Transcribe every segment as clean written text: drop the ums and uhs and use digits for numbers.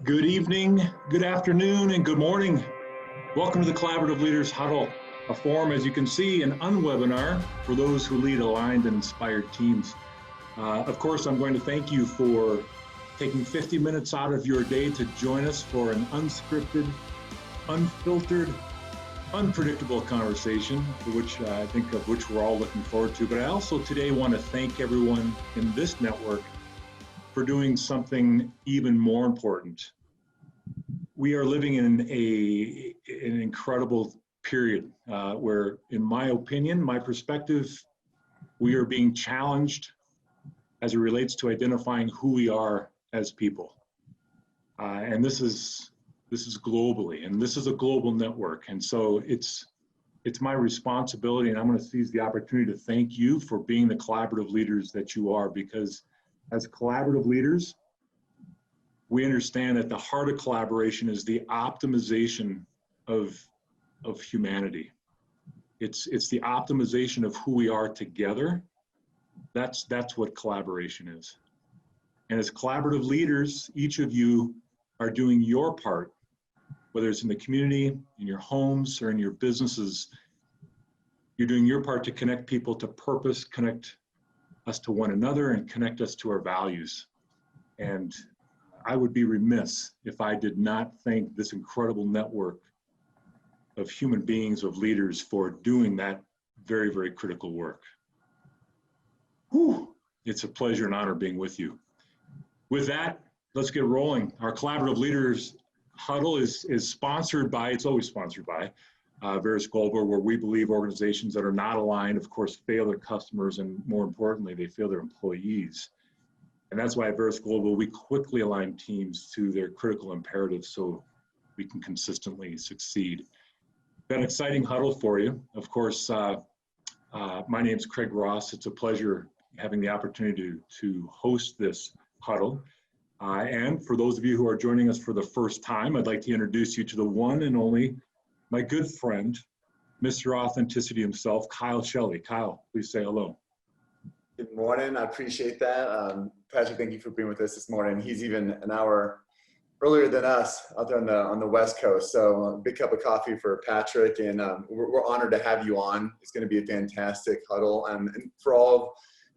Good evening, good afternoon, and good morning. Welcome to the Collaborative Leaders Huddle, a forum, as you can see, an unwebinar for those who lead aligned and inspired teams. Of course, I'm going to thank you for taking 50 minutes out of your day to join us for an unscripted, unfiltered, unpredictable conversation, which I think of which we're all looking forward to. But I also today want to thank everyone in this network for doing something even more important. We are living in an incredible period where, in my opinion, my perspective, we are being challenged as it relates to identifying who we are as people. And this is globally, and this is a global network. And so it's my responsibility, and I'm going to seize the opportunity to thank you for being the collaborative leaders that you are, because as collaborative leaders, we understand that the heart of collaboration is the optimization of humanity. It's the optimization of who we are together. That's what collaboration is. And as collaborative leaders, each of you are doing your part, whether it's in the community, in your homes, or in your businesses. You're doing your part to connect people to purpose, connect us to one another, and connect us to our values. And I would be remiss if I did not thank this incredible network of human beings, of leaders, for doing that very, very critical work. Whew. It's a pleasure and honor being with you. With that, let's get rolling. Our Collaborative Leaders Huddle is sponsored by, it's always sponsored by, Verisk Global, where we believe organizations that are not aligned, of course, fail their customers, and more importantly, they fail their employees. And that's why at Verisk Global, we quickly align teams to their critical imperatives so we can consistently succeed. Got an exciting huddle for you. Of course, my name's Craig Ross. It's a pleasure having the opportunity to host this huddle. And for those of you who are joining us for the first time, I'd like to introduce you to the one and only, my good friend, Mr. Authenticity himself, Kyle Shelley. Kyle, please say hello. Good morning. I appreciate that. Patrick, thank you for being with us this morning. He's even an hour earlier than us out there on the West Coast. So a big cup of coffee for Patrick, and we're honored to have you on. It's going to be a fantastic huddle. And for all of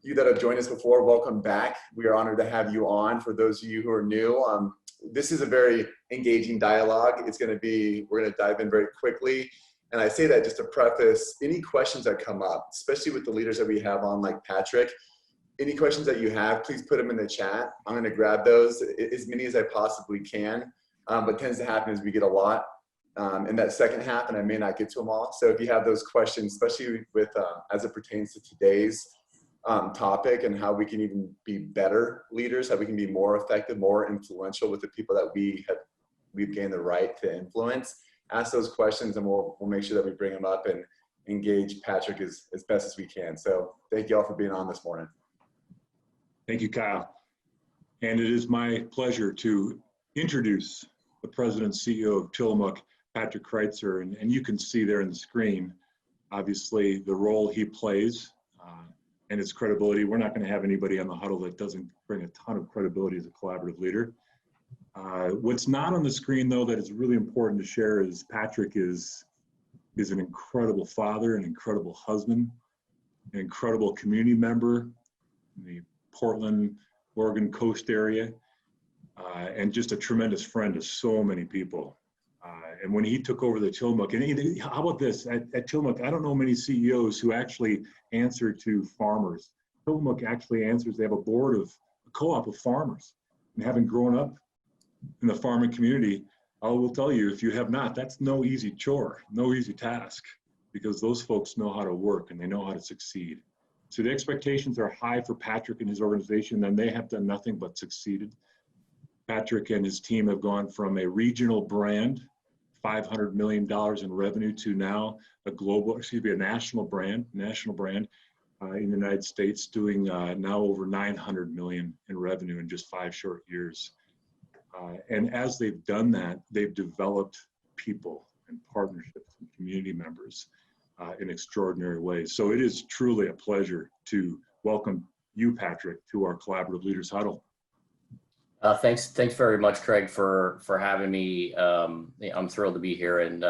you that have joined us before, welcome back. We are honored to have you on. For those of you who are new, this is a very engaging dialogue. We're going to dive in very quickly. And I say that just to preface any questions that come up, especially with the leaders that we have on, like Patrick. Any questions that you have, please put them in the chat. I'm going to grab those, as many as I possibly can. What tends to happen is we get a lot in that second half, and I may not get to them all. So if you have those questions, especially with as it pertains to today's topic and how we can even be better leaders, how we can be more effective, more influential with the people that we've gained the right to influence, ask those questions, and we'll make sure that we bring them up and engage Patrick as best as we can. So thank you all for being on this morning. Thank you, Kyle. And it is my pleasure to introduce the President and CEO of Tillamook, Patrick Kreitzer. And you can see there on the screen, obviously, the role he plays and his credibility. We're not going to have anybody on the huddle that doesn't bring a ton of credibility as a collaborative leader. What's not on the screen, though, that is really important to share is Patrick is an incredible father, an incredible husband, an incredible community member in the Portland, Oregon coast area, and just a tremendous friend to so many people. And when he took over the Tillamook, and how about this, at Tillamook, I don't know many CEOs who actually answer to farmers. Tillamook actually answers, they have a co-op of farmers. And having grown up in the farming community, I will tell you, if you have not, that's no easy chore, no easy task, because those folks know how to work and they know how to succeed. So the expectations are high for Patrick and his organization, and they have done nothing but succeeded. Patrick and his team have gone from a regional brand, $500 million in revenue, to now a national brand in the United States, doing now over 900 million in revenue in just 5 short years. And as they've done that, they've developed people and partnerships and community members in extraordinary ways. So it is truly a pleasure to welcome you, Patrick, to our Collaborative Leaders Huddle. Thanks very much, Craig, for having me. I'm thrilled to be here, and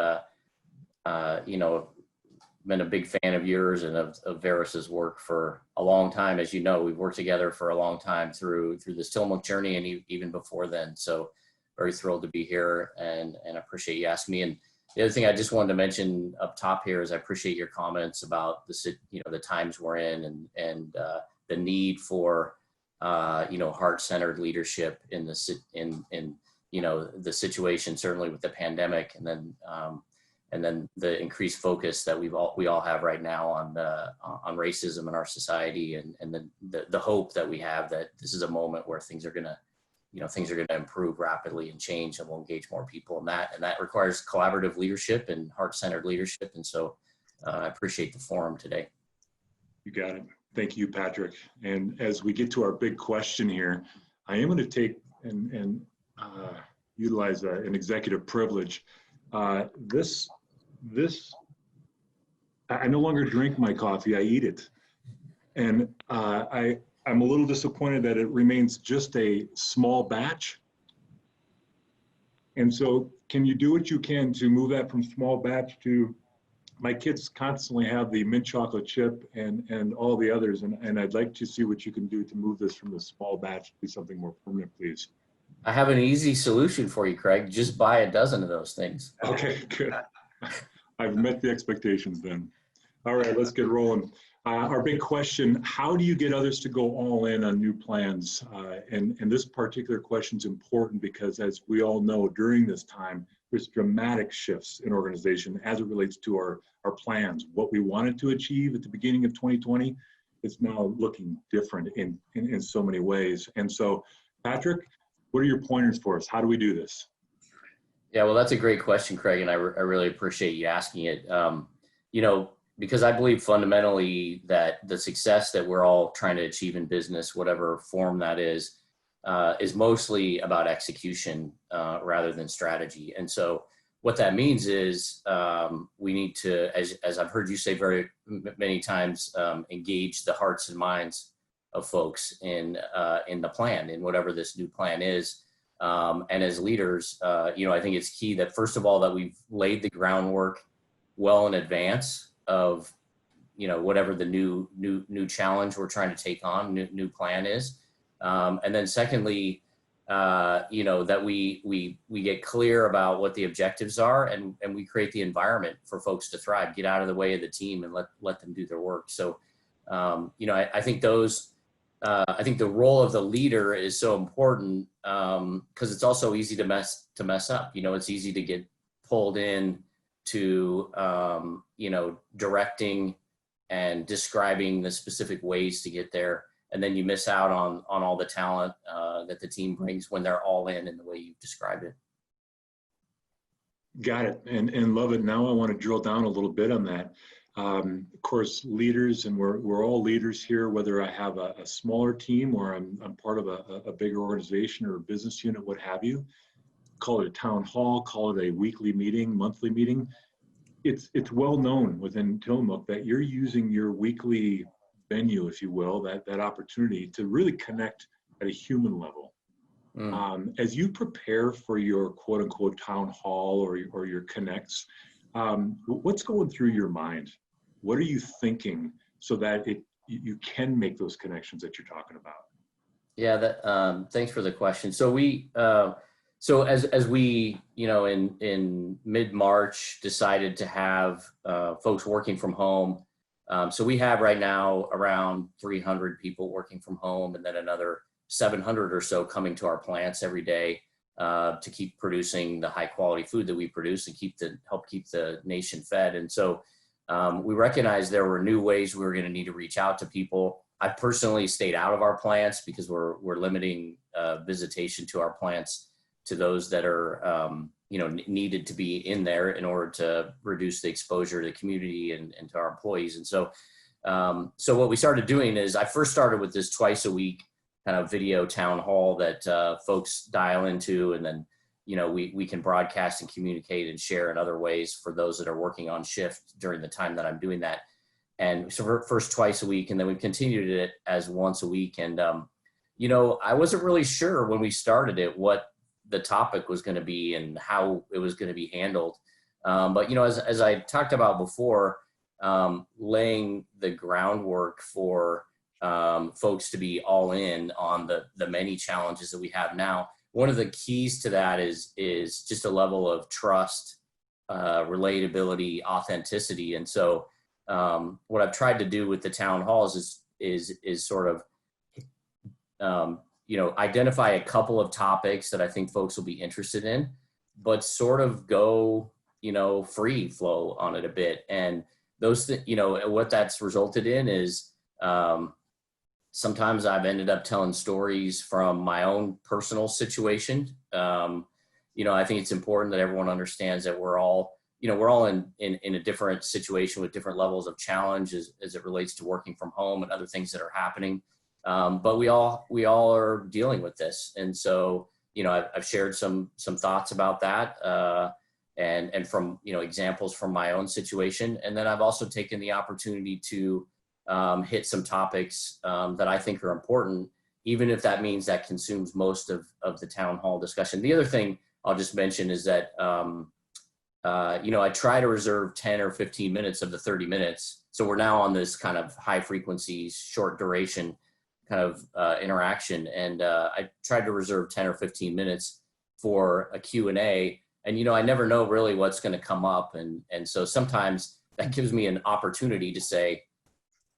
been a big fan of yours and of Veris's work for a long time. As you know, we've worked together for a long time through this Tillamook journey, and even before then. So, very thrilled to be here, and appreciate you asking me. And the other thing I just wanted to mention up top here is I appreciate your comments about the times we're in, and the need for heart-centered leadership in the situation, certainly with the pandemic, and then the increased focus that we all have right now on racism in our society, and the hope that we have that this is a moment where things are gonna improve rapidly and change, and we'll engage more people in that, and that requires collaborative leadership and heart-centered leadership. And so I appreciate the forum today. You got it. Thank you, Patrick. And as we get to our big question here, I am going to take and utilize an executive privilege. I no longer drink my coffee, I eat it. And I'm a little disappointed that it remains just a small batch. And so can you do what you can to move that from small batch to, my kids constantly have the mint chocolate chip and all the others, and I'd like to see what you can do to move this from the small batch to something more permanent, please. I have an easy solution for you, Craig. Just buy a dozen of those things. Okay, good. I've met the expectations then. All right, let's get rolling. Our big question, how do you get others to go all in on new plans? And this particular question is important because, as we all know, during this time, there's dramatic shifts in organization as it relates to our plans. What we wanted to achieve at the beginning of 2020, it's now looking different in so many ways. And so, Patrick, what are your pointers for us? How do we do this? Yeah, well, that's a great question, Craig, and I really appreciate you asking it. Because I believe fundamentally that the success that we're all trying to achieve in business, whatever form that is mostly about execution rather than strategy. And so what that means is we need to, as I've heard you say very many times, engage the hearts and minds of folks in the plan, in whatever this new plan is. And as leaders, I think it's key that, first of all, that we've laid the groundwork well in advance of whatever the new challenge we're trying to take on, new plan is. And then secondly, that we get clear about what the objectives are, and we create the environment for folks to thrive, get out of the way of the team, and let them do their work. So, I think I think the role of the leader is so important because it's also easy to mess up. It's easy to get pulled in to directing and describing the specific ways to get there, and then you miss out on all the talent that the team brings when they're all in the way you've described it. Got it, and love it. Now I want to drill down a little bit on that. Of course, leaders, and we're all leaders here, whether I have a smaller team or I'm part of a bigger organization or a business unit, what have you. Call it a town hall, call it a weekly meeting, monthly meeting. It's well known within Tillamook that you're using your weekly venue, if you will, that opportunity to really connect at a human level. As you prepare for your quote unquote town hall or your connects, what's going through your mind? What are you thinking so that you can make those connections that you're talking about? Yeah, thanks for the question. So so as we, in mid-March decided to have folks working from home. So we have right now around 300 people working from home, and then another 700 or so coming to our plants every day to keep producing the high quality food that we produce and help keep the nation fed. And so we recognized there were new ways we were going to need to reach out to people. I personally stayed out of our plants because we're limiting visitation to our plants to those that are needed to be in there in order to reduce the exposure to the community and to our employees. And so what we started doing is I first started with this twice a week kind of video town hall that folks dial into, and then we can broadcast and communicate and share in other ways for those that are working on shift during the time that I'm doing that. And so first twice a week, and then we continued it as once a week. And I wasn't really sure when we started it what the topic was going to be and how it was going to be handled. But as I talked about before, laying the groundwork for folks to be all in on the many challenges that we have now. One of the keys to that is just a level of trust, relatability, authenticity. And so what I've tried to do with the town halls is sort of identify a couple of topics that I think folks will be interested in, but sort of go free flow on it a bit. And those what that's resulted in is sometimes I've ended up telling stories from my own personal situation. I think it's important that everyone understands that we're all in a different situation with different levels of challenge as it relates to working from home and other things that are happening. But we all are dealing with this. And so, I've shared some thoughts about that, and from, examples from my own situation. And then I've also taken the opportunity to hit some topics that I think are important, even if that means that consumes most of the town hall discussion. The other thing I'll just mention is that, I try to reserve 10 or 15 minutes of the 30 minutes. So we're now on this kind of high frequency, short duration kind of interaction. And I tried to reserve 10 or 15 minutes for a Q&A. And, I never know really what's going to come up. And so sometimes that gives me an opportunity to say,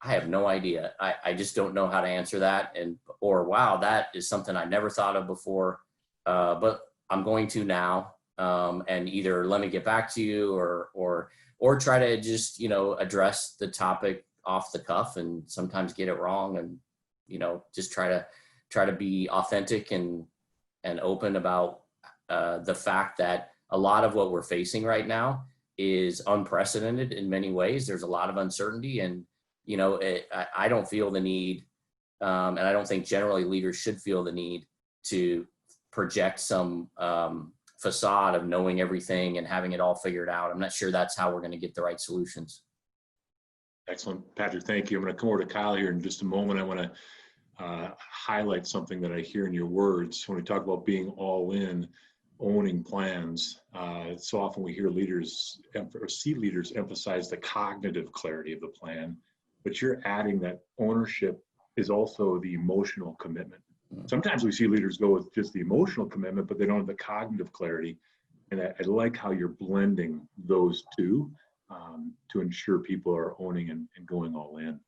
I have no idea. I just don't know how to answer that. Or, wow, that is something I never thought of before, but I'm going to now. And either let me get back to you or try to just, address the topic off the cuff and sometimes get it wrong, and, just try to be authentic and open about the fact that a lot of what we're facing right now is unprecedented in many ways. There's a lot of uncertainty, and, I don't feel the need, and I don't think generally leaders should feel the need to project some facade of knowing everything and having it all figured out. I'm not sure that's how we're going to get the right solutions. Excellent, Patrick. Thank you. I'm going to come over to Kyle here in just a moment. I want to highlight something that I hear in your words when we talk about being all in, owning plans. So often we hear leaders or see leaders emphasize the cognitive clarity of the plan, but you're adding that ownership is also the emotional commitment. Sometimes we see leaders go with just the emotional commitment, but they don't have the cognitive clarity. And I like how you're blending those two to ensure people are owning and going all in.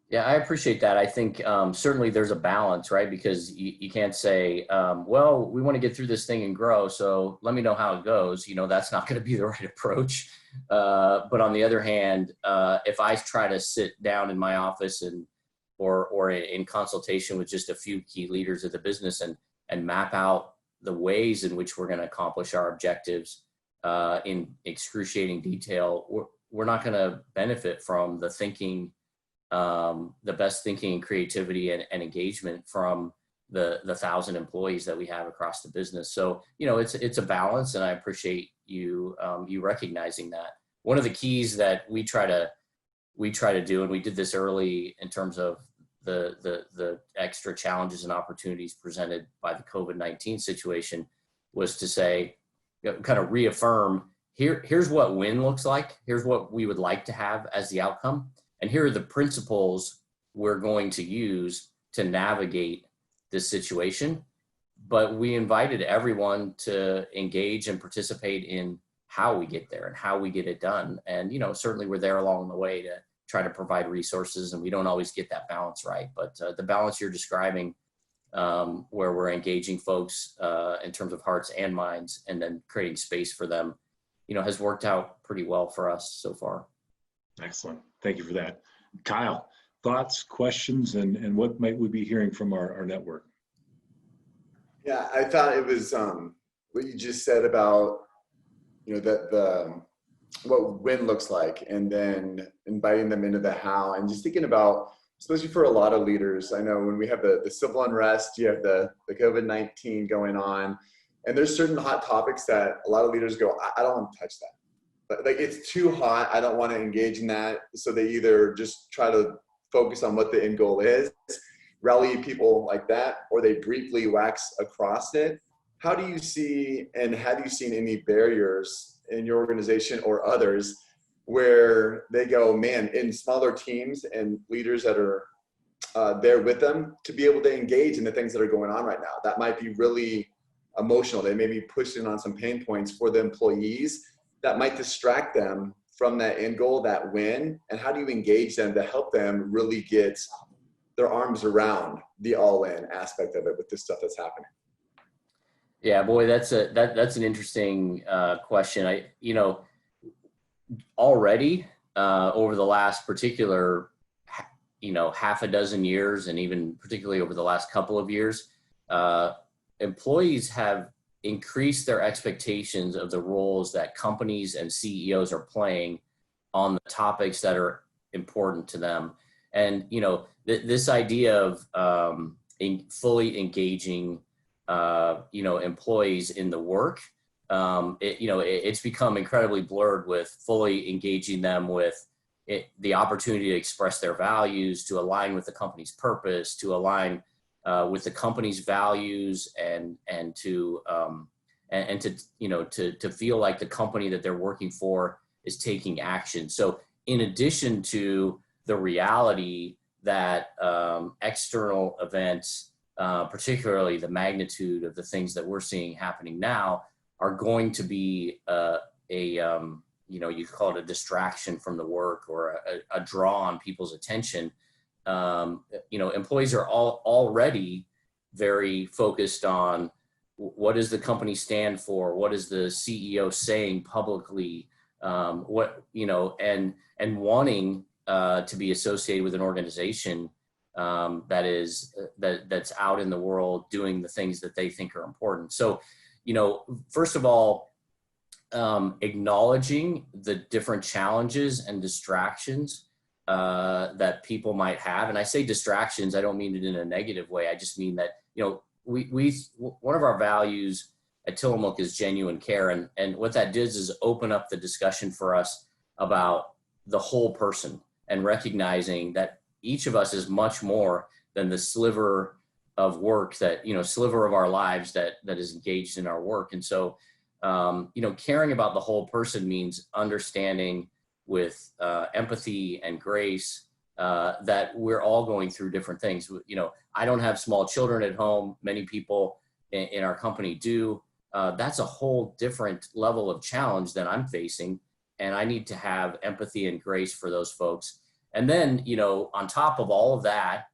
Yeah, I appreciate that. I think certainly there's a balance, right? Because you can't say, well, we want to get through this thing and grow, so let me know how it goes. That's not going to be the right approach. But on the other hand, if I try to sit down in my office or in consultation with just a few key leaders of the business and map out the ways in which we're going to accomplish our objectives in excruciating detail, we're not going to benefit from the thinking, the best thinking and creativity and engagement from the 1,000 employees that we have across the business. So, it's a balance, and I appreciate you recognizing that. One of the keys that we try to do, and we did this early in terms of the extra challenges and opportunities presented by the COVID-19 situation, was to say, kind of reaffirm, here's what win looks like. Here's what we would like to have as the outcome. And here are the principles we're going to use to navigate this situation. But we invited everyone to engage and participate in how we get there and how we get it done. And, certainly we're there along the way to try to provide resources, and we don't always get that balance right. But the balance you're describing, where we're engaging folks in terms of hearts and minds, and then creating space for them, has worked out pretty well for us so far. Excellent. Thank you for that. Kyle, thoughts, questions, and what might we be hearing from our network? Yeah, I thought it was what you just said about, what win looks like, and then inviting them into the how, and just thinking about, especially for a lot of leaders. I know when we have the civil unrest, you have the COVID-19 going on, and there's certain hot topics that a lot of leaders go, I don't want to touch that. But like, it's too hot. I don't want to engage in that. So they either just try to focus on what the end goal is. rally people like that, or they briefly wax across it. How do you see, and have you seen any barriers in your organization or others where they go, man, in smaller teams and leaders that are there with them to be able to engage in the things that are going on right now that might be really emotional? They may be pushing on some pain points for the employees that might distract them from that end goal, that win. And how do you engage them to help them really get their arms around the all-in aspect of it with this stuff that's happening? Yeah, boy, that's an interesting question. Already over the last particular, half a dozen years, and even particularly over the last couple of years, employees have increased their expectations of the roles that companies and CEOs are playing on the topics that are important to them. And, this idea of fully engaging, employees in the work, it's become incredibly blurred with fully engaging them with the opportunity to express their values, to align with the company's purpose, to align with the company's values, and to feel like the company that they're working for is taking action. So in addition to the reality that external events, particularly the magnitude of the things that we're seeing happening now, are going to be you call it a distraction from the work, or a draw on people's attention. Employees are already very focused on what does the company stand for, what is the CEO saying publicly, and wanting to be associated with an organization that's out in the world doing the things that they think are important. So, first of all, acknowledging the different challenges and distractions that people might have. And I say distractions, I don't mean it in a negative way. I just mean that, one of our values at Tillamook is genuine care. And what that does is open up the discussion for us about the whole person, and recognizing that each of us is much more than the sliver of work that, sliver of our lives that is engaged in our work. And so, caring about the whole person means understanding with empathy and grace that we're all going through different things. I don't have small children at home. Many people in our company do. That's a whole different level of challenge than I'm facing. And I need to have empathy and grace for those folks. And then, on top of all of that,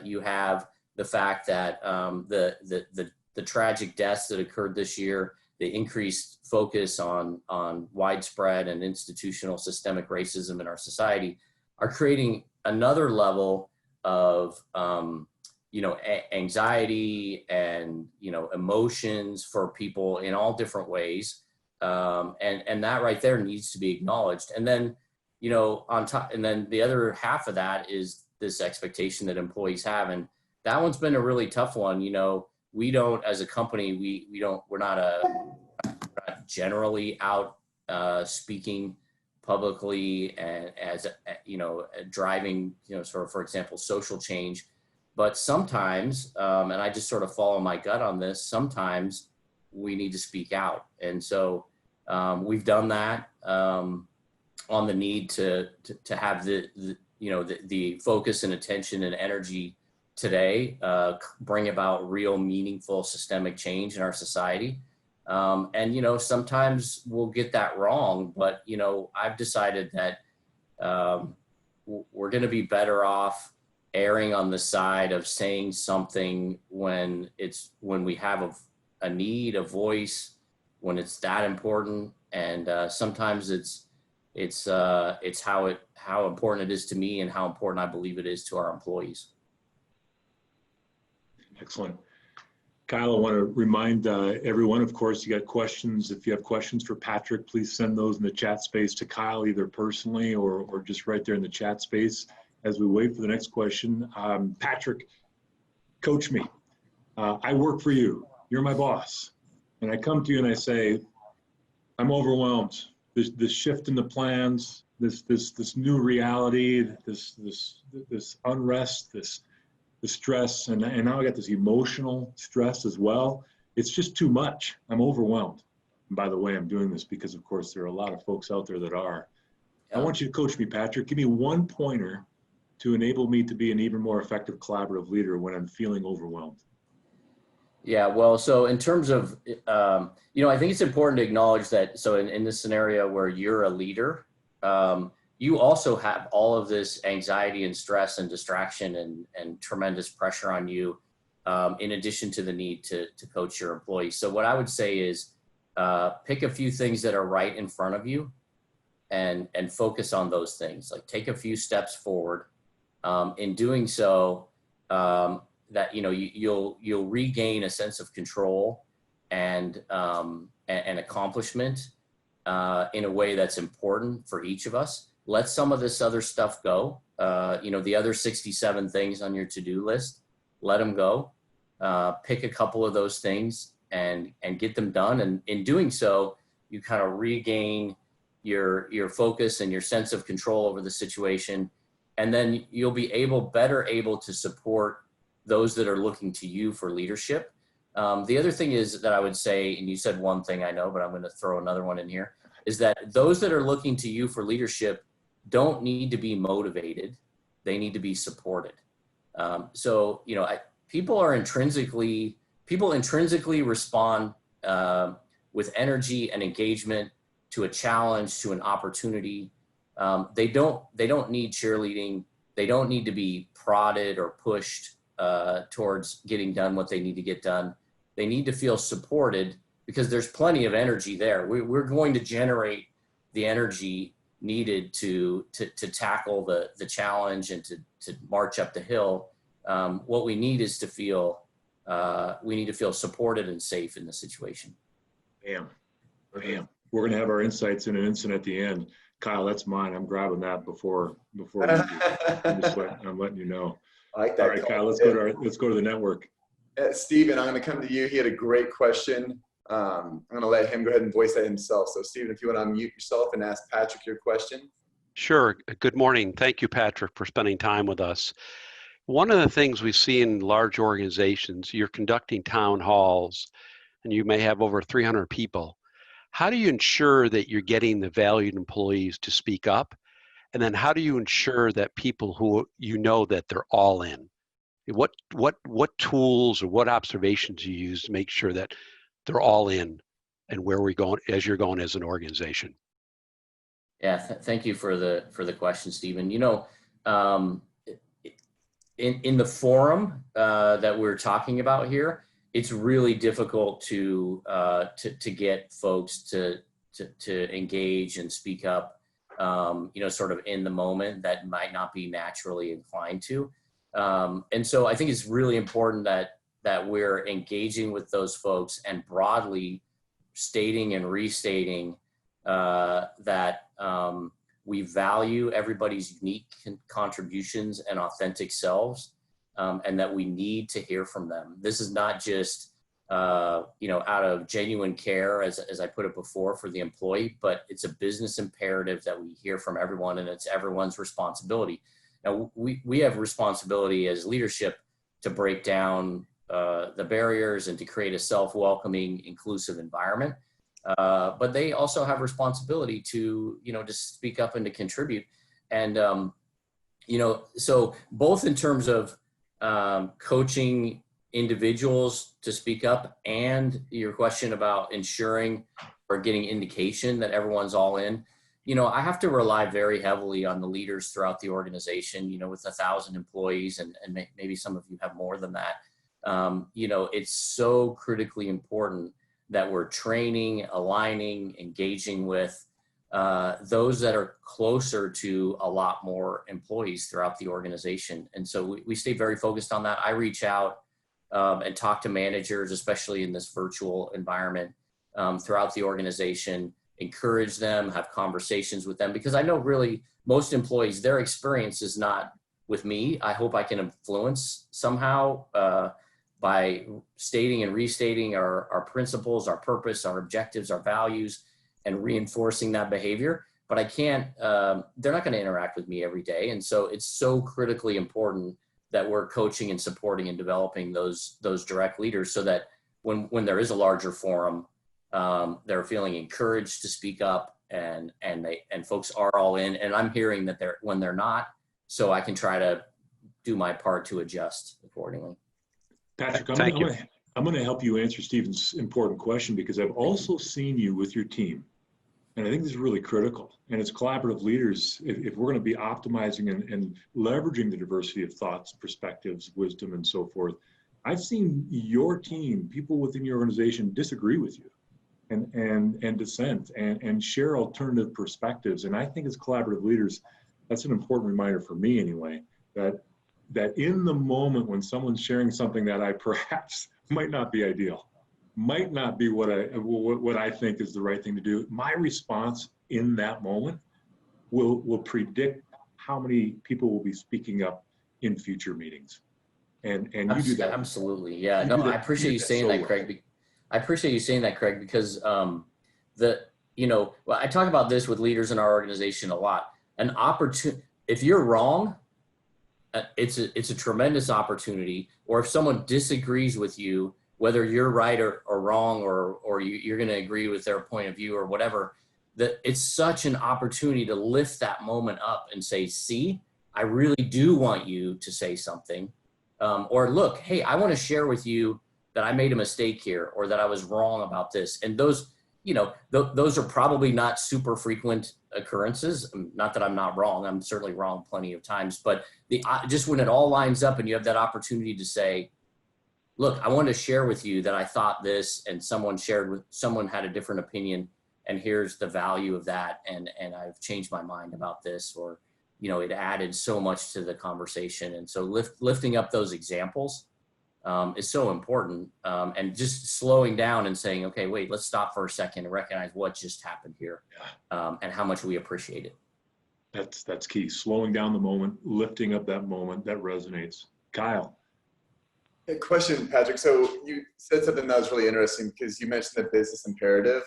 you have the fact that the tragic deaths that occurred this year, the increased focus on widespread and institutional systemic racism in our society, are creating another level of anxiety and emotions for people in all different ways, and that right there needs to be acknowledged. And then on top, and then the other half of that is this expectation that employees have, and that one's been a really tough one. We don't, as a company, we're not generally out speaking publicly and as driving sort of, for example, social change. But sometimes, and I just sort of follow my gut on this, sometimes we need to speak out. And so we've done that on the need to have the focus and attention and energy today, bring about real meaningful systemic change in our society. And sometimes we'll get that wrong, but I've decided that we're going to be better off erring on the side of saying something when we have a need, a voice, when it's that important. And sometimes it's how important it is to me and how important I believe it is to our employees. Excellent. Kyle, I want to remind everyone, of course, you got questions. If you have questions for Patrick, please send those in the chat space to Kyle, either personally or just right there in the chat space as we wait for the next question. Patrick, coach me. I work for you. You're my boss. And I come to you and I say, I'm overwhelmed. This shift in the plans, this new reality, this unrest, this the stress, and now I got this emotional stress as well. It's just too much. I'm overwhelmed. And by the way, I'm doing this because, of course, there are a lot of folks out there that are. I Yeah. want you to coach me, Patrick. Give me one pointer to enable me to be an even more effective collaborative leader when I'm feeling overwhelmed. Yeah, well, so in terms of, I think it's important to acknowledge that. So in this scenario where you're a leader, you also have all of this anxiety and stress and distraction and tremendous pressure on you, in addition to the need to coach your employees. So what I would say is pick a few things that are right in front of you and focus on those things. Like take a few steps forward. In doing so, that you'll regain a sense of control and accomplishment in a way that's important for each of us. Let some of this other stuff go. The other 67 things on your to-do list, let them go. Pick a couple of those things and get them done. And in doing so, you kind of regain your focus and your sense of control over the situation. And then you'll be better able to support those that are looking to you for leadership. The other thing is that I would say, and you said one thing I know, but I'm going to throw another one in here, is that those that are looking to you for leadership don't need to be motivated. They need to be supported. People intrinsically respond with energy and engagement to a challenge, to an opportunity. They don't need cheerleading. They don't need to be prodded or pushed towards getting done what they need to get done. They need to feel supported because there's plenty of energy there. We're going to generate the energy needed to tackle the challenge and to march up the hill. What we need is to feel supported and safe in the situation. Bam. We're going to have our insights in an instant at the end. Kyle, that's mine. I'm grabbing that before you do. I'm letting you know. I like that. All right, Kyle, let's go to the network. Stephen, I'm going to come to you. He had a great question. I'm going to let him go ahead and voice that himself. So Stephen, if you want to unmute yourself and ask Patrick your question. Sure. Good morning. Thank you, Patrick, for spending time with us. One of the things we see in large organizations, you're conducting town halls and you may have over 300 people. How do you ensure that you're getting the valued employees to speak up? And then how do you ensure that people who that they're all in? What tools or what observations you use to make sure that they're all in and where we're going as you're going as an organization? Yeah, thank you for the question, Stephen. In the forum that we're talking about here, it's really difficult to get folks to engage and speak up, sort of in the moment that might not be naturally inclined to. And so I think it's really important that we're engaging with those folks and broadly stating and restating that we value everybody's unique contributions and authentic selves, and that we need to hear from them. This is not just, out of genuine care, as I put it before, for the employee, but it's a business imperative that we hear from everyone, and it's everyone's responsibility. Now, we have responsibility as leadership to break down the barriers and to create a self-welcoming, inclusive environment. But they also have responsibility to speak up and to contribute. And, so both in terms of coaching individuals to speak up and your question about ensuring or getting indication that everyone's all in, I have to rely very heavily on the leaders throughout the organization, with 1,000 employees and maybe some of you have more than that. It's so critically important that we're training, aligning, engaging with those that are closer to a lot more employees throughout the organization. And so we stay very focused on that. I reach out and talk to managers, especially in this virtual environment, throughout the organization, encourage them, have conversations with them, because I know really most employees, their experience is not with me. I hope I can influence somehow by stating and restating our principles, our purpose, our objectives, our values, and reinforcing that behavior. But I can't, they're not going to interact with me every day. And so it's so critically important that we're coaching and supporting and developing those direct leaders, so that when there is a larger forum, they're feeling encouraged to speak up, and folks are all in. And I'm hearing that when they're not, so I can try to do my part to adjust accordingly. Patrick, Thank you. I'm going to help you answer Stephen's important question, because I've also seen you with your team. And I think this is really critical. And as collaborative leaders, if we're going to be optimizing and leveraging the diversity of thoughts, perspectives, wisdom, and so forth, I've seen your team, people within your organization, disagree with you and dissent and share alternative perspectives. And I think as collaborative leaders, that's an important reminder for me anyway, that in the moment when someone's sharing something that I perhaps might not be ideal, might not be what I think is the right thing to do, my response in that moment will predict how many people will be speaking up in future meetings. And you do that. Absolutely. Yeah. No, I appreciate you saying that, Craig. I appreciate you saying that, Craig, because well, I talk about this with leaders in our organization a lot. An opportunity, if you're wrong, it's a tremendous opportunity. Or if someone disagrees with you, whether you're right or wrong, or you're going to agree with their point of view or whatever, that it's such an opportunity to lift that moment up and say, see, I really do want you to say something. Or look, hey, I want to share with you that I made a mistake here, or that I was wrong about this. And those, those are probably not super frequent occurrences. Not that I'm not wrong. I'm certainly wrong plenty of times, but just when it all lines up and you have that opportunity to say, look, I want to share with you that I thought this, and someone had a different opinion, and here's the value of that. And I've changed my mind about this, or, it added so much to the conversation. And so lifting up those examples is so important. And just slowing down and saying, okay, wait, let's stop for a second and recognize what just happened here, and how much we appreciate it. That's key. Slowing down the moment, lifting up that moment that resonates. Kyle. A question, Patrick. So you said something that was really interesting, because you mentioned the business imperative.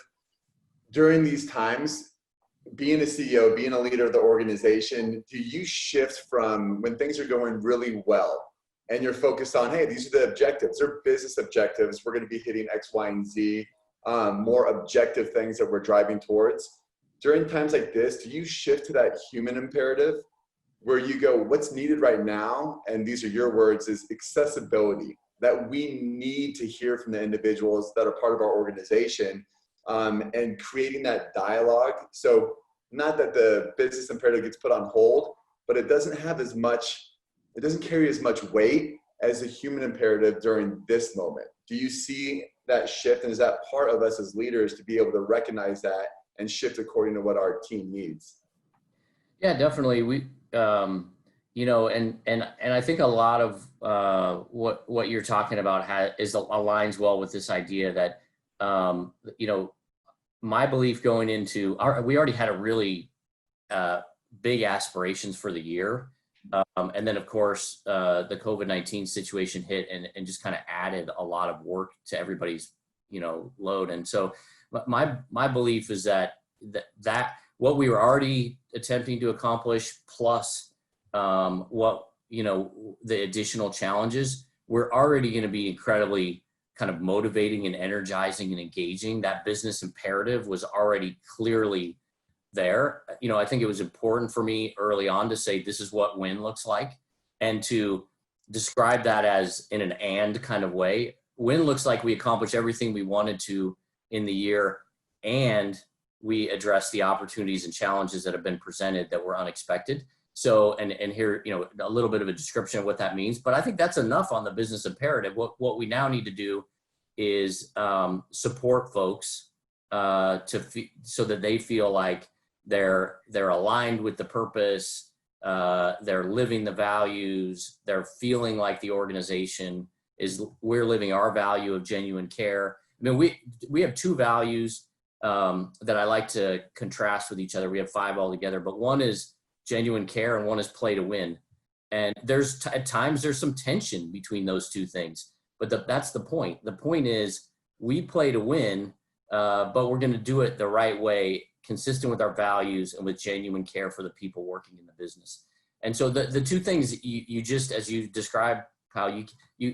During these times, being a CEO, being a leader of the organization, do you shift from when things are going really well and you're focused on, hey, these are the objectives, they're business objectives, we're going to be hitting X, Y, and Z, more objective things that we're driving towards. During times like this, do you shift to that human imperative, where you go, what's needed right now, and these are your words, is accessibility, that we need to hear from the individuals that are part of our organization, and creating that dialogue. So not that the business imperative gets put on hold, but it doesn't carry as much weight as a human imperative during this moment. Do you see that shift, and is that part of us as leaders to be able to recognize that and shift according to what our team needs? Yeah, definitely. And I think a lot of what you're talking about aligns well with this idea that, my belief going into we already had a really big aspirations for the year. And then of course, the COVID-19 situation hit and just kind of added a lot of work to everybody's, load. And so my belief is that what we were already attempting to accomplish, plus what, the additional challenges, we're already going to be incredibly kind of motivating and energizing and engaging. That business imperative was already clearly there. I think it was important for me early on to say, this is what win looks like, and to describe that as in an and kind of way. Win looks like we accomplished everything we wanted to in the year, and we address the opportunities and challenges that have been presented that were unexpected. So, and here, a little bit of a description of what that means, but I think that's enough on the business imperative. What we now need to do is support folks so that they feel like they're aligned with the purpose, they're living the values, they're feeling like the organization we're living our value of genuine care. I mean, we have two values that I like to contrast with each other. We have 5 altogether, but one is genuine care and one is play to win. And at times there's some tension between those two things, but that's the point. The point is we play to win, but we're going to do it the right way, consistent with our values and with genuine care for the people working in the business. And so the two things you just, as you described, Kyle,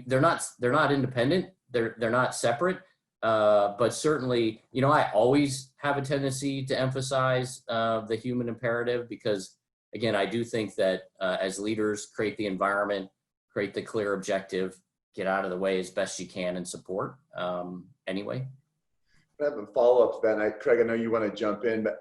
they're not independent. They're not separate. But certainly, I always have a tendency to emphasize the human imperative because, again, I do think that as leaders, create the environment, create the clear objective, get out of the way as best you can and support anyway. I have a follow-up to that. Craig, I know you want to jump in, but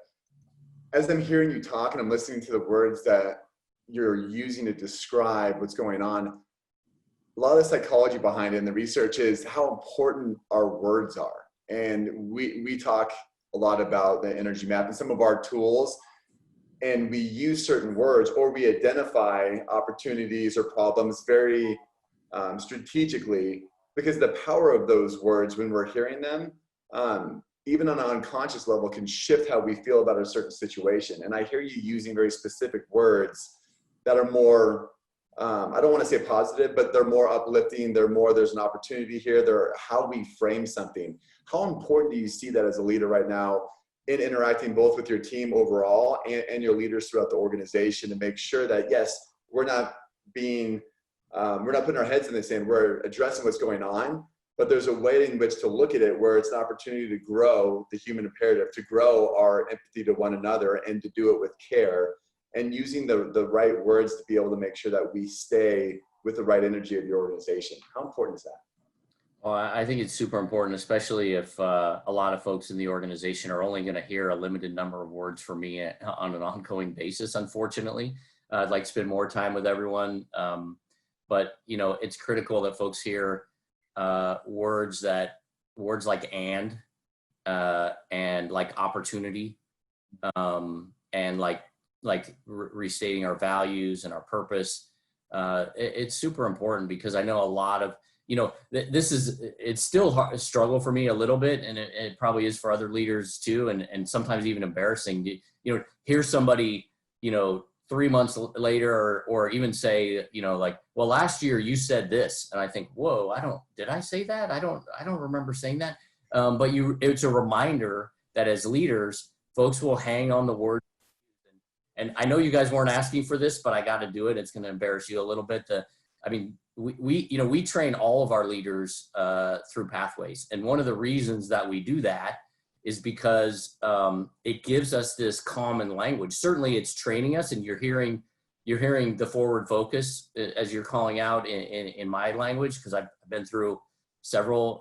as I'm hearing you talk and I'm listening to the words that you're using to describe what's going on, a lot of the psychology behind it and the research is how important our words are. And we talk a lot about the energy map and some of our tools, and we use certain words or we identify opportunities or problems very strategically, because the power of those words when we're hearing them, even on an unconscious level, can shift how we feel about a certain situation. And I hear you using very specific words that are more, I don't want to say positive, but they're more uplifting. There's an opportunity here. They're how we frame something. How important do you see that as a leader right now in interacting both with your team overall and your leaders throughout the organization to make sure that, yes, we're not putting our heads in the sand, we're addressing what's going on, but there's a way in which to look at it where it's an opportunity to grow the human imperative, to grow our empathy to one another and to do it with care, and using the right words to be able to make sure that we stay with the right energy of the organization. How important is that? Well, I think it's super important, especially if a lot of folks in the organization are only going to hear a limited number of words from me on an ongoing basis, unfortunately. I'd like to spend more time with everyone. But, it's critical that folks hear words like and like opportunity, and like restating our values and our purpose. It's super important because I know a lot of, it's still a struggle for me a little bit, and it probably is for other leaders too, and sometimes even embarrassing. Hear somebody, 3 months later, or even say, well, last year you said this, and I think, whoa, did I say that? I don't remember saying that. But it's a reminder that as leaders, folks will hang on the word. And I know you guys weren't asking for this, but I got to do it. It's going to embarrass you a little bit. We train all of our leaders through pathways. And one of the reasons that we do that is because it gives us this common language. Certainly it's training us, and you're hearing the forward focus as you're calling out in my language, because I've been through several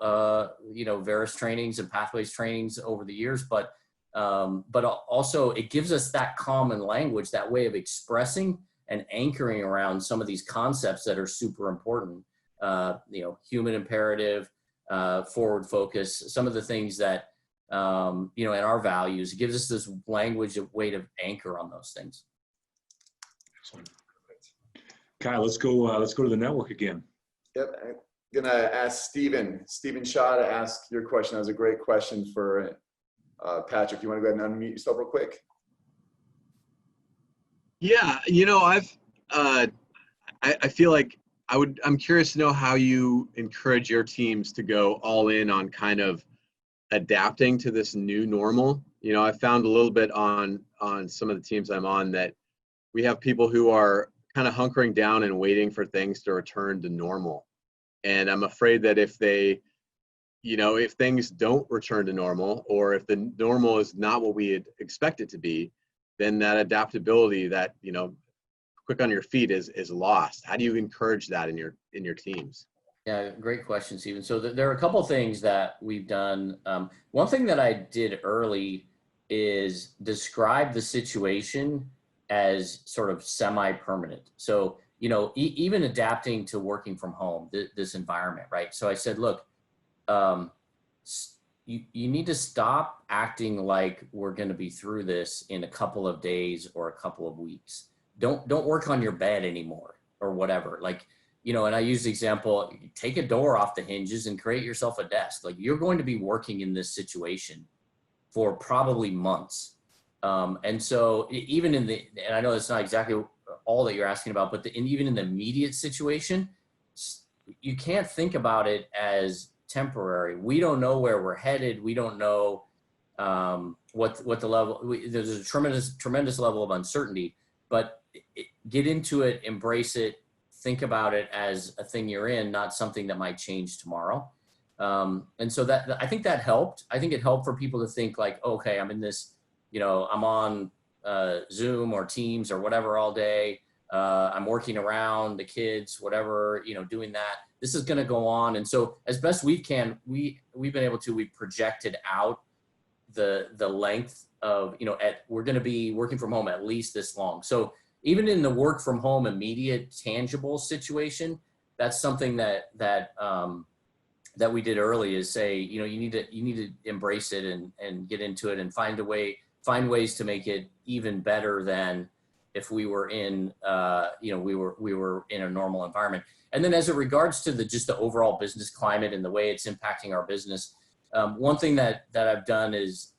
various trainings and pathways trainings over the years, but also it gives us that common language, that way of expressing and anchoring around some of these concepts that are super important. Human imperative, forward focus, some of the things that in our values. It gives us this language, a way to anchor on those things. Excellent. Kyle, let's go to the network again. Yep, I'm gonna ask Stephen Shaw to ask your question. That was a great question for Patrick. You want to go ahead and unmute yourself real quick? Yeah, I feel like I'm curious to know how you encourage your teams to go all in on kind of adapting to this new normal. I found a little bit on some of the teams I'm on that we have people who are kind of hunkering down and waiting for things to return to normal. And I'm afraid that if things don't return to normal, or if the normal is not what we had expect it to be, then that adaptability, that, quick on your feet is lost. How do you encourage that in your teams? Yeah, great question, Stephen. So there are a couple of things that we've done. One thing that I did early is describe the situation as sort of semi-permanent. So, even adapting to working from home, this environment, right? So I said, look, you need to stop acting like we're going to be through this in a couple of days or a couple of weeks. Don't work on your bed anymore or whatever. And I use the example, take a door off the hinges and create yourself a desk. You're going to be working in this situation for probably months. And so even and I know that's not exactly all that you're asking about, but even in the immediate situation, you can't think about it as temporary. We don't know where we're headed. We don't know what the level, there's a tremendous level of uncertainty. but get into it, embrace it, think about it as a thing you're in, not something that might change tomorrow. And so that, I think that helped. I think it helped for people to think like, okay, I'm in this, I'm on Zoom or Teams or whatever all day. I'm working around the kids, whatever, doing that. This is going to go on. And so as best we can, we've been able to, we've projected out the length of, we're going to be working from home at least this long. So even in the work from home, immediate, tangible situation, that's something that we did early, is say, you need to embrace it and get into it and find ways to make it even better than if we were in, we were in a normal environment. And then as it regards to just the overall business climate and the way it's impacting our business, one thing that I've done is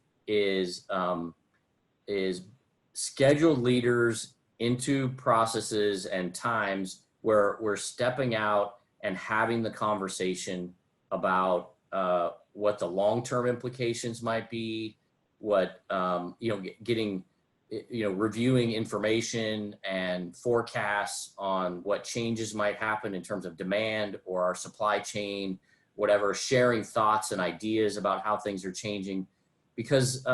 scheduled leaders into processes and times where we're stepping out and having the conversation about what the long-term implications might be, what getting, reviewing information and forecasts on what changes might happen in terms of demand or our supply chain, whatever, sharing thoughts and ideas about how things are changing, because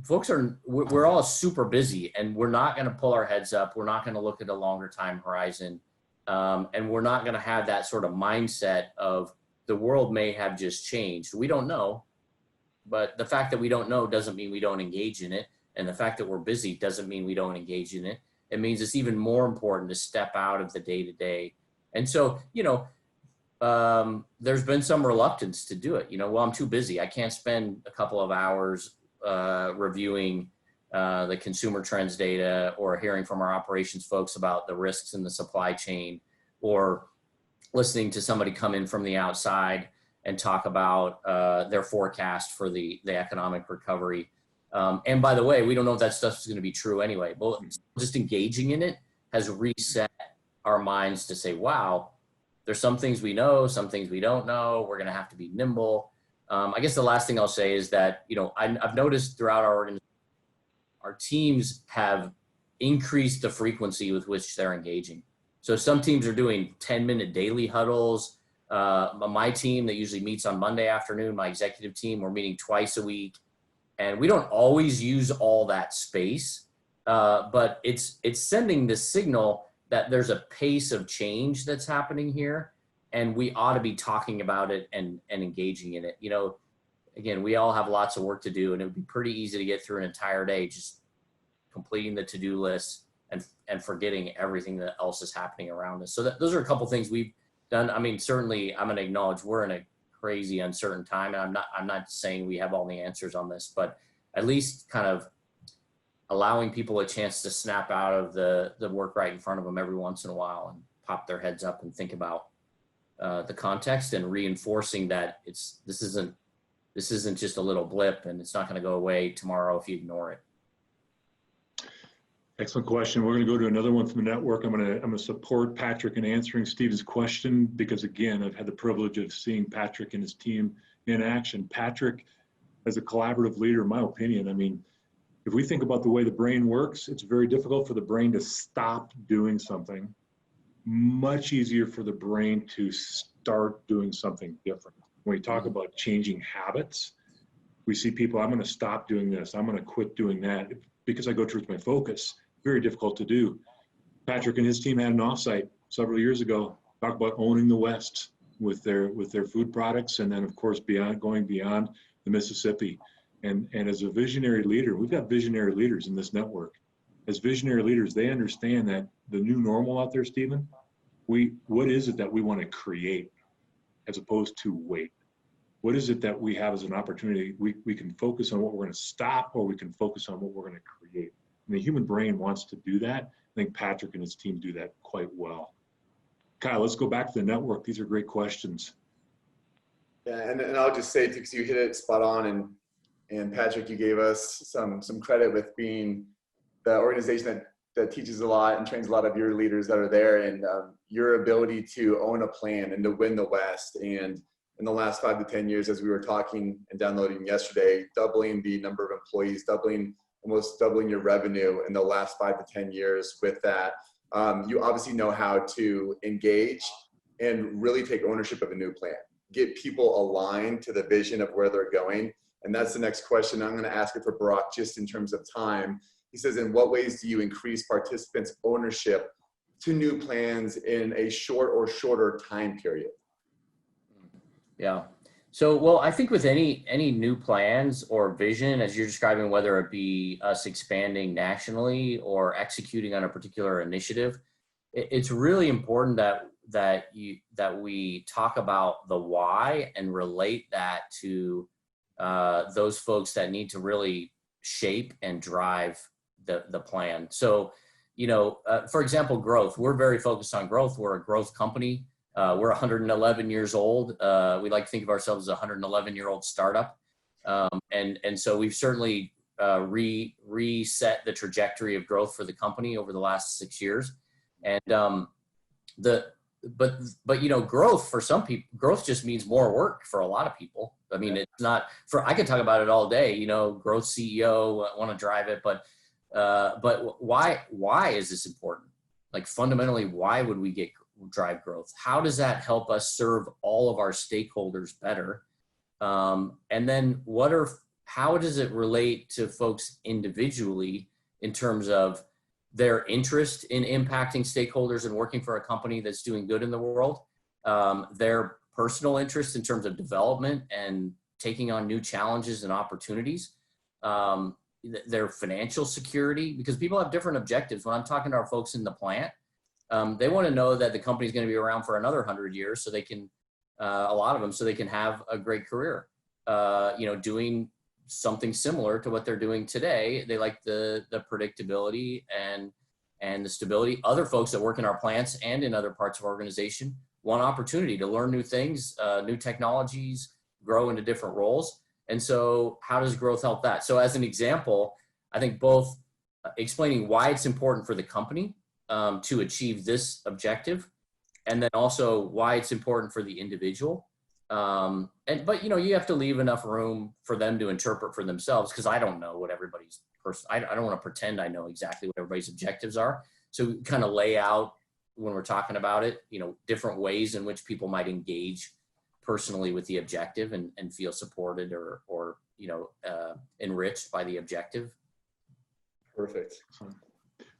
folks we're all super busy, and we're not going to pull our heads up. We're not going to look at a longer time horizon. And we're not going to have that sort of mindset of the world may have just changed. We don't know, but the fact that we don't know doesn't mean we don't engage in it. And the fact that we're busy doesn't mean we don't engage in it. It means it's even more important to step out of the day-to-day. And so, there's been some reluctance to do it. Well, I'm too busy. I can't spend a couple of hours reviewing the consumer trends data, or hearing from our operations folks about the risks in the supply chain, or listening to somebody come in from the outside and talk about their forecast for the economic recovery. And by the way, we don't know if that stuff is going to be true anyway. But just engaging in it has reset our minds to say, wow, there's some things we know, some things we don't know. We're going to have to be nimble. I guess the last thing I'll say is that, I've noticed throughout our organization, our teams have increased the frequency with which they're engaging. So some teams are doing 10-minute daily huddles. My team that usually meets on Monday afternoon, my executive team, we're meeting twice a week. And we don't always use all that space, but it's sending the signal that there's a pace of change that's happening here, and we ought to be talking about it and engaging in it. Again, we all have lots of work to do, and it would be pretty easy to get through an entire day just completing the to-do list and forgetting everything that else is happening around us. So those are a couple things we've done. I mean, certainly I'm going to acknowledge we're in a crazy, uncertain time, and I'm not saying we have all the answers on this, but at least kind of allowing people a chance to snap out of the work right in front of them every once in a while and pop their heads up and think about the context, and reinforcing that this isn't just a little blip, and it's not going to go away tomorrow if you ignore it. Excellent question. We're going to go to another one from the network. I'm going to support Patrick in answering Steve's question, because again, I've had the privilege of seeing Patrick and his team in action. Patrick, as a collaborative leader, in my opinion, I mean, if we think about the way the brain works, it's very difficult for the brain to stop doing something. Much easier for the brain to start doing something different. When we talk about changing habits, we see people, I'm going to stop doing this, I'm going to quit doing that because I go towards my focus. Very difficult to do. Patrick and his team had an offsite several years ago, talk about owning the West with their food products, and then of course going beyond the Mississippi. And as a visionary leader, we've got visionary leaders in this network. As visionary leaders, they understand that the new normal out there, Stephen, what is it that we want to create as opposed to wait? What is it that we have as an opportunity? We can focus on what we're going to stop, or we can focus on what we're going to create. And the human brain wants to do that. I think Patrick and his team do that quite well. Kyle, let's go back to the network. These are great questions. Yeah, and I'll just say, because you hit it spot on, and Patrick, you gave us some credit with being the organization that teaches a lot and trains a lot of your leaders that are there, and your ability to own a plan and to win the West. And in the last 5 to 10 years, as we were talking and downloading yesterday, doubling the number of employees, doubling almost doubling your revenue in the last 5 to 10 years with that. You obviously know how to engage and really take ownership of a new plan, get people aligned to the vision of where they're going. And that's the next question. I'm going to ask it for Brock just in terms of time. He says, in what ways do you increase participants' ownership to new plans in a short or shorter time period? Yeah. So, well, I think with any new plans or vision, as you're describing, whether it be us expanding nationally or executing on a particular initiative, it's really important that we talk about the why and relate that to those folks that need to really shape and drive the plan. So, for example, growth. We're very focused on growth. We're a growth company. We're 111 years old. We like to think of ourselves as a 111-year-old startup. And so we've certainly reset the trajectory of growth for the company over the last 6 years. And growth for some people, growth just means more work for a lot of people. I mean, it's not I could talk about it all day, growth CEO, want to drive it, but why is this important? Like fundamentally, why would we drive growth? How does that help us serve all of our stakeholders better? And then how does it relate to folks individually in terms of their interest in impacting stakeholders and working for a company that's doing good in the world, their personal interest in terms of development and taking on new challenges and opportunities, their financial security, because people have different objectives. When I'm talking to our folks in the plant, they want to know that the company's going to be around for another 100 years, so they can, a lot of them, so they can have a great career, doing something similar to what they're doing today. They like the predictability and the stability. Other folks that work in our plants and in other parts of our organization want opportunity to learn new things, new technologies, grow into different roles. And so how does growth help that? So as an example, I think both explaining why it's important for the company to achieve this objective, and then also why it's important for the individual. But you have to leave enough room for them to interpret for themselves, because I don't know what everybody's I don't want to pretend I know exactly what everybody's objectives are. So we kind of lay out, when we're talking about it, different ways in which people might engage personally with the objective and feel supported or enriched by the objective. Perfect.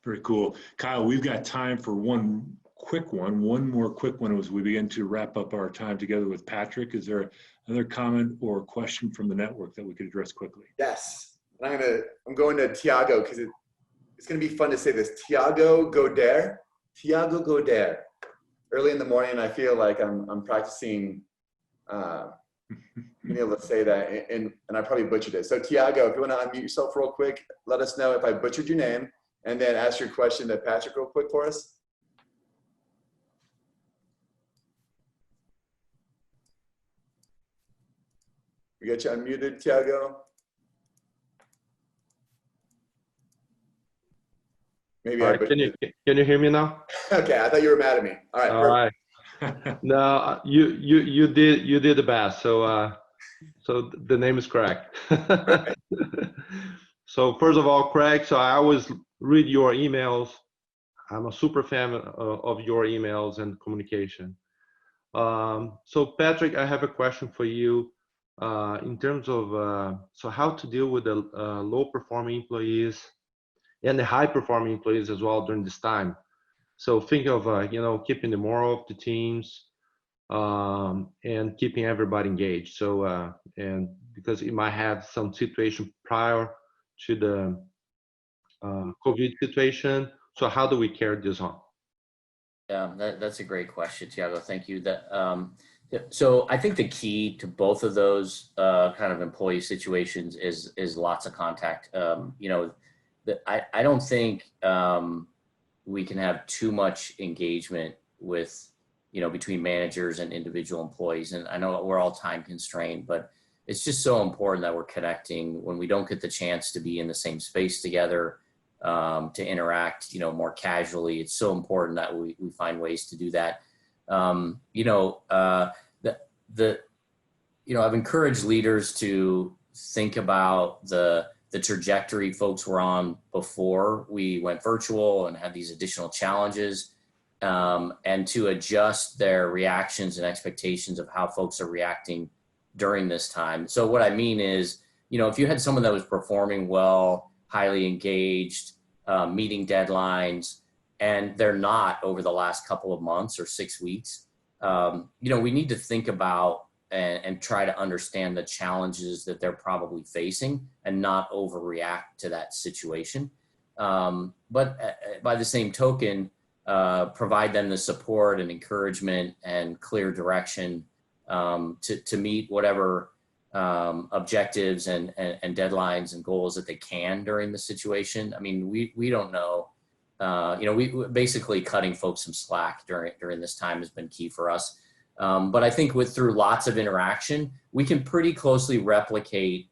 Very cool. Kyle, we've got time for one more quick one as we begin to wrap up our time together with Patrick. Is there another comment or question from the network that we could address quickly? Yes. And I'm going to Tiago, because it's going to be fun to say this. Tiago Goder. Early in the morning, I feel like I'm practicing being able to say that, and I probably butchered it. So Tiago, if you want to unmute yourself real quick, let us know if I butchered your name, and then ask your question to Patrick real quick for us. We got you unmuted, Tiago. Maybe All right, can you hear me now? Okay, I thought you were mad at me. All right. All right. No, you did the best. So the name is correct. So first of all, Craig, so I always read your emails. I'm a super fan of your emails and communication. So Patrick, I have a question for you in terms of so how to deal with the low performing employees and the high performing employees as well during this time. So think of keeping the morale of the teams and keeping everybody engaged. So and because it might have some situation prior to the COVID situation. So how do we carry this on? Yeah, that's a great question, Tiago. Thank you. So I think the key to both of those kind of employee situations is lots of contact. I don't think we can have too much engagement with, between managers and individual employees. And I know we're all time constrained, but it's just so important that we're connecting when we don't get the chance to be in the same space together, to interact, more casually. It's so important that we find ways to do that. I've encouraged leaders to think about the the trajectory folks were on before we went virtual and had these additional challenges, and to adjust their reactions and expectations of how folks are reacting during this time. So what I mean is, if you had someone that was performing well, highly engaged, meeting deadlines, and they're not over the last couple of months or 6 weeks, we need to think about and try to understand the challenges that they're probably facing and not overreact to that situation. But by the same token, provide them the support and encouragement and clear direction to meet whatever objectives and deadlines and goals that they can during the situation. I mean, we don't know. We basically cutting folks some slack during this time has been key for us. But I think through lots of interaction, we can pretty closely replicate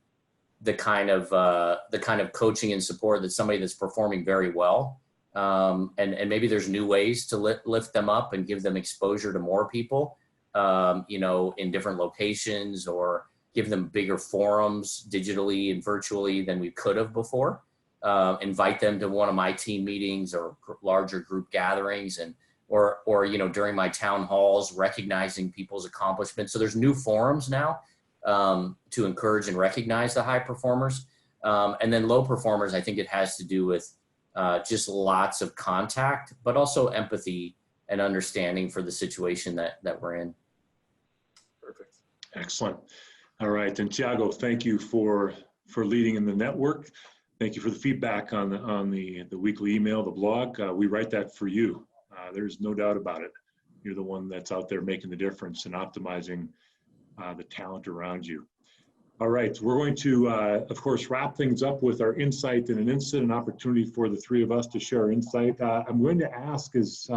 the kind of coaching and support that somebody that's performing very well. And maybe there's new ways to lift them up and give them exposure to more people, in different locations, or give them bigger forums digitally and virtually than we could have before. Invite them to one of my team meetings or larger group gatherings, or during my town halls, recognizing people's accomplishments. So there's new forums now to encourage and recognize the high performers. And then low performers, I think it has to do with just lots of contact, but also empathy and understanding for the situation that we're in. Perfect. Excellent. All right. And Thiago, thank you for leading in the network. Thank you for the feedback on the weekly email, the blog. We write that for you. There's no doubt about it. You're the one that's out there making the difference and optimizing the talent around you. All right, we're going to, of course, wrap things up with our insight in an instant, an opportunity for the three of us to share insight. I'm going to ask, as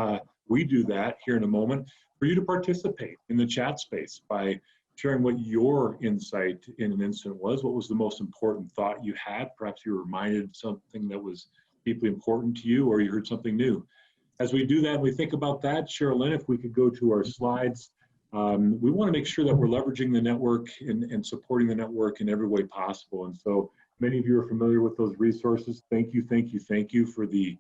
we do that here in a moment, for you to participate in the chat space by sharing what your insight in an instant was. What was the most important thought you had? Perhaps you were reminded of something that was deeply important to you, or you heard something new. As we do that, we think about that. Sherilyn, if we could go to our slides. We want to make sure that we're leveraging the network and supporting the network in every way possible. And so many of you are familiar with those resources. Thank you for the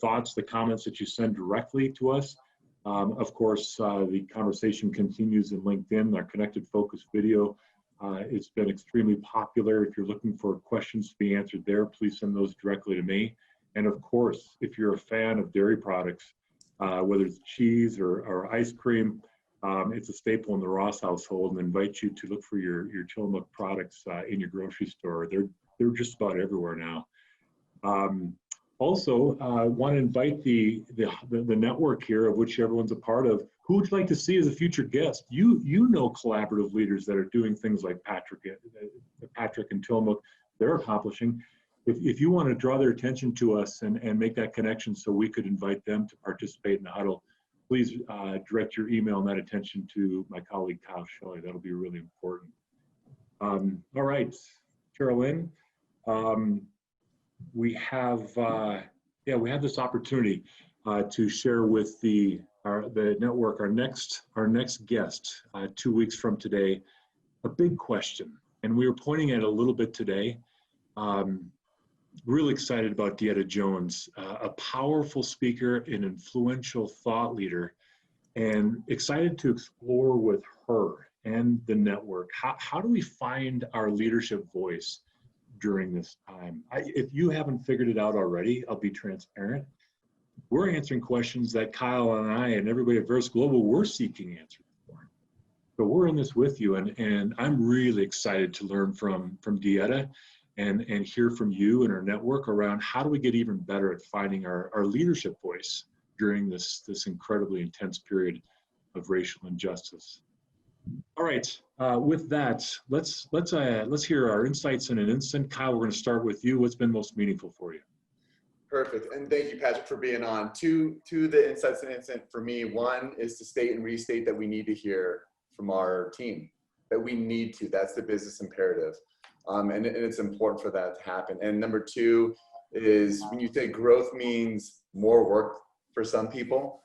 thoughts, the comments that you send directly to us. Of course, the conversation continues in LinkedIn. Our Connected Focus video, it's been extremely popular. If you're looking for questions to be answered there, please send those directly to me. And of course, if you're a fan of dairy products, whether it's cheese or ice cream, it's a staple in the Ross household, and invite you to look for your Tillamook products in your grocery store. They're just about everywhere now. Also, want to invite the network here, of which everyone's a part of. Who would you like to see as a future guest? You know collaborative leaders that are doing things like Patrick and Tillamook, they're accomplishing. If you want to draw their attention to us and make that connection so we could invite them to participate in the huddle, please direct your email and that attention to my colleague Kyle Shelley. That'll be really important. All right, Sherilyn, we have this opportunity to share with the network our next guest 2 weeks from today. A big question, and we were pointing at it a little bit today. Really excited about Dieta Jones, a powerful speaker, an influential thought leader, and excited to explore with her and the network. How do we find our leadership voice during this time? If you haven't figured it out already, I'll be transparent. We're answering questions that Kyle and I and everybody at Verse Global, we're seeking answers for. So we're in this with you, and I'm really excited to learn from Dieta and hear from you and our network around how do we get even better at finding our leadership voice during this incredibly intense period of racial injustice. All right, with that, let's hear our insights in an instant. Kyle, we're going to start with you. What's been most meaningful for you? Perfect, and thank you, Patrick, for being on. Two the insights in an instant for me. One is to state and restate that we need to hear from our team, that we need to. That's the business imperative. And it's important for that to happen. And number two is when you say growth means more work for some people,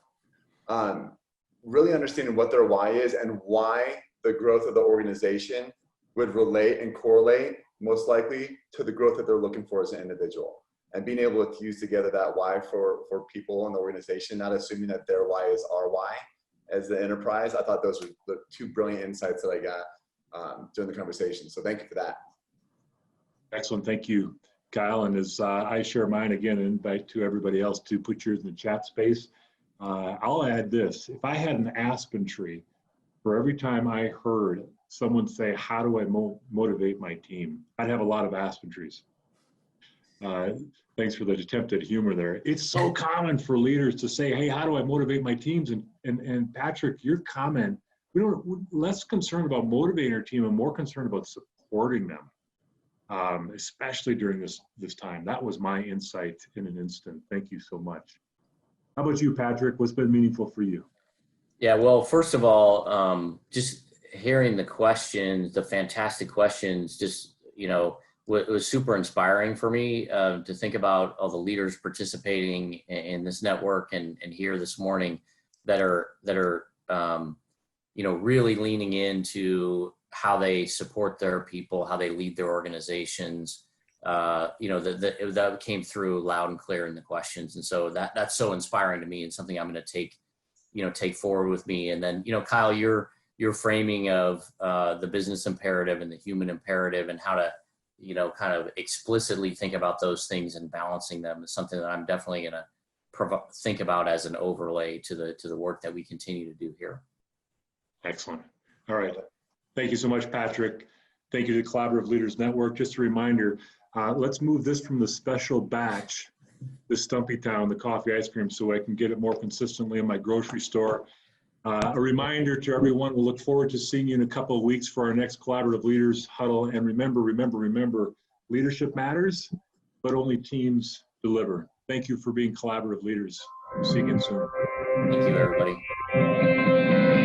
really understanding what their why is and why the growth of the organization would relate and correlate most likely to the growth that they're looking for as an individual. And being able to use together that why for people in the organization, not assuming that their why is our why as the enterprise. I thought those were the two brilliant insights that I got during the conversation. So thank you for that. Excellent. Thank you, Kyle. And as I share mine again, and invite to everybody else to put yours in the chat space, I'll add this. If I had an aspen tree, for every time I heard someone say, how do I motivate my team? I'd have a lot of aspen trees. Thanks for the attempt at humor there. It's so common for leaders to say, hey, how do I motivate my teams? And Patrick, your comment, we're less concerned about motivating our team and more concerned about supporting them, especially during this time. That was my insight in an instant. Thank you so much. How about you, Patrick? What's been meaningful for you? Yeah, well, first of all, just hearing the questions, the fantastic questions, just, you know, it was super inspiring for me to think about all the leaders participating in this network and here this morning that are you know, really leaning into how they support their people, how they lead their organizations. You know, that came through loud and clear in the questions, and so that's so inspiring to me and something I'm going to take forward with me. And then, you know, Kyle, your framing of the business imperative and the human imperative and how to, you know, kind of explicitly think about those things and balancing them is something that I'm definitely going to think about as an overlay to the work that we continue to do here. Excellent. All right. Thank you so much, Patrick. Thank you to Collaborative Leaders Network. Just a reminder, let's move this from the special batch, the Stumpy Town, the coffee ice cream, so I can get it more consistently in my grocery store. A reminder to everyone, we'll look forward to seeing you in a couple of weeks for our next Collaborative Leaders Huddle. And remember, leadership matters, but only teams deliver. Thank you for being collaborative leaders. See you again soon. Thank you, everybody.